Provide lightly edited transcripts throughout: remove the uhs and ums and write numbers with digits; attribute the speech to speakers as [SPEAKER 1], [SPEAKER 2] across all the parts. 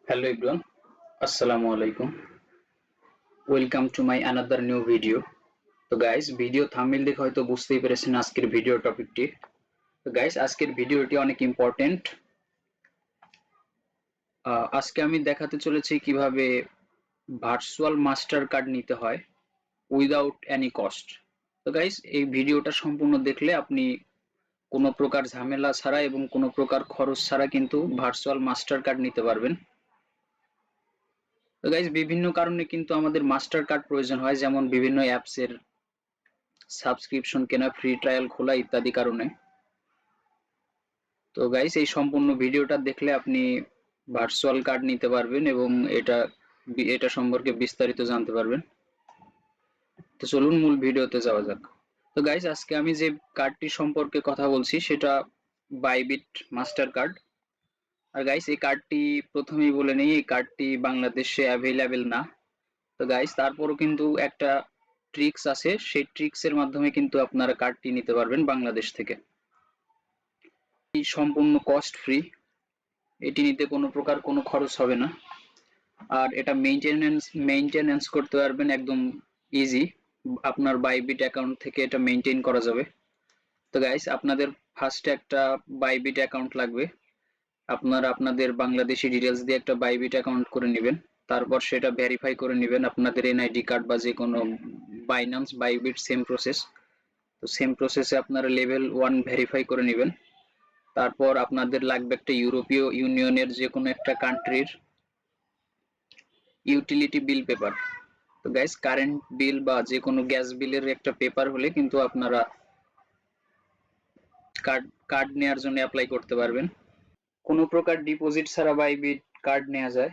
[SPEAKER 1] Hello everyone, Assalamu alaikum. Welcome to my another new video. তো guys video thumbnail দেখে হয়তো বুঝতেই পেরেছেন আজকের ভিডিও টপিকটি। তো গাইস আজকের ভিডিওটি অনেক ইম্পর্টেন্ট। আজকে আমি দেখাতে চলেছি কিভাবে ভার্চুয়াল মাস্টার কার্ড নিতে হয় উইদাউট এনি কস্ট। তো গাইস এই ভিডিওটা সম্পূর্ণ দেখলে আপনি কোনো প্রকার ঝামেলা ছাড়া এবং কোনো প্রকার খরচ ছাড়া কিন্তু ভার্চুয়াল মাস্টার কার্ড নিতে পারবেন। তো গাইজ বিভিন্ন কারণে কিন্তু আমাদের মাস্টার কার্ড প্রয়োজন হয়, যেমন বিভিন্ন অ্যাপসের সাবস্ক্রিপশন কেনা, ফ্রি ট্রায়াল খোলা ইত্যাদি কারণে। তো গাইজ এই সম্পূর্ণ ভিডিওটা দেখলে আপনি ভার্চুয়াল কার্ড নিতে পারবেন এবং এটা সম্পর্কে বিস্তারিত জানতে পারবেন। তো চলুন মূল ভিডিওতে যাওয়া যাক। তো গাইজ আজকে আমি যে কার্ডটি সম্পর্কে কথা বলছি সেটা বাইবিট মাস্টার কার্ড। আর গাইস এই কার্ডটি প্রথমেই বলে নেই, এই কার্ডটি বাংলাদেশে অ্যাভেলেবেল না। তো গাইস তারপরও কিন্তু একটা ট্রিক্স আছে, সেই ট্রিক্সের মাধ্যমে কিন্তু আপনারা কার্ডটি নিতে পারবেন বাংলাদেশ থেকে। এই সম্পূর্ণ কস্ট ফ্রি, এটি নিতে কোনো প্রকার কোনো খরচ হবে না। আর এটা মেইনটেনেন্স করতে পারবেন একদম ইজি, আপনার বাইবিট অ্যাকাউন্ট থেকে এটা মেইনটেইন করা যাবে। তো গাইস আপনাদের ফার্স্টে একটা বাইবিট অ্যাকাউন্ট লাগবে। আপনারা আপনাদের বাংলাদেশি ডিটেলস দিয়ে একটা বাইবিট অ্যাকাউন্ট করে নেবেন। তারপর সেটা ভেরিফাই করে নেবেন আপনাদের এনআইডি কার্ড বা যে কোনো বাইন্যান্স বাইবিট সেম প্রসেস। তো সেম প্রসেসে আপনারা লেভেল 1 ভেরিফাই করে নেবেন। তারপর আপনাদের লাগবে একটা ইউরোপীয় ইউনিয়নের যে কোনো একটা কান্ট্রির ইউটিলিটি বিল পেপার। তো গাইস কারেন্ট বিল বা যে কোনো গ্যাস বিলের একটা পেপার হলে কিন্তু আপনারা কার্ড নেওয়ার জন্য অ্যাপ্লাই করতে পারবেন। কোনো প্রকার ডিপোজিট ছাড়া বাইবিট কার্ড নেওয়া যায়,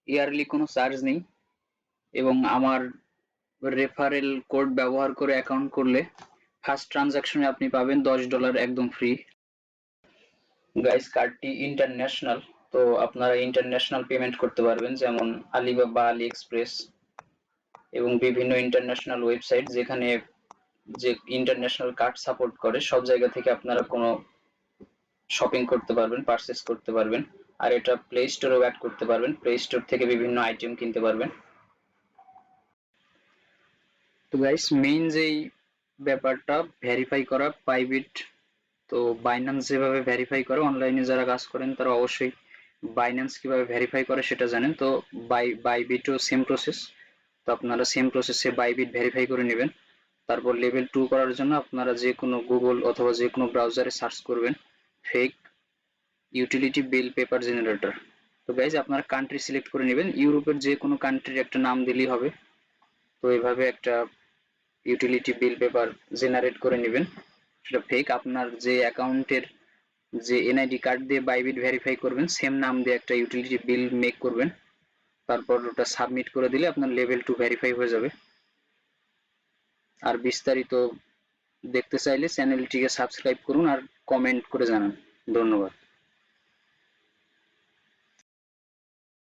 [SPEAKER 1] ইয়ারলি কোনো চার্জ নেই এবং আমার রেফারেল কোড ব্যবহার করে অ্যাকাউন্ট করলে ফার্স্ট ট্রানজাকশনে আপনি পাবেন $10 একদম ফ্রি। গাইস কার্ডটি ইন্টারন্যাশনাল, তো আপনারা ইন্টারন্যাশনাল পেমেন্ট করতে পারবেন, যেমন আলিবাবা, আলি এক্সপ্রেস এবং বিভিন্ন ইন্টারন্যাশনাল ওয়েবসাইট যেখানে যে ইন্টারন্যাশনাল কার্ড সাপোর্ট করে সব জায়গা থেকে আপনারা কোনো শপিং করতে পারবেন, পারচেস করতে পারবেন। আর এটা প্লে স্টোরেও অ্যাড করতে পারবেন, প্লে স্টোর থেকে বিভিন্ন আইটেম কিনতে পারবেন। তো গাইস মেইন যেই ব্যাপারটা ভেরিফাই করা বাইবিট, তো বাইন্যান্স যেভাবে ভেরিফাই করে, অনলাইনে যারা কাজ করেন তারা অবশ্যই বাইন্যান্স কিভাবে ভেরিফাই করে সেটা জানেন। তো বাইবিটও সেম প্রসেস, তো আপনারা সেম প্রসেসে বাইবিট ভেরিফাই করে নেবেন। তারপর লেভেল 2 করার জন্য আপনারা যে কোনো গুগল অথবা যে কোনো ব্রাউজারে সার্চ করবেন fake utility bill paper generator. তো গাইজ আপনারা কান্ট্রি সিলেক্ট করে নেবেন, ইউরোপের যে কোনো কান্ট্রির একটা নাম দিলেই হবে। তো এইভাবে একটা ইউটিলিটি বিল পেপার জেনারেট করে নেবেন, সেটা ফেক। আপনার যে অ্যাকাউন্টের যে এনআইডি কার্ড দিয়ে বাইবিট ভেরিফাই করবেন সেম নাম দিয়ে একটা ইউটিলিটি বিল মেক করবেন। তারপর ওটা সাবমিট করে দিলে আপনার লেভেল 2 ভেরিফাই হয়ে যাবে। আর বিস্তারিত দেখতে চাইলে চ্যানেলটিকে সাবস্ক্রাইব করুন আর কমেন্ট করে জানান। ধন্যবাদ।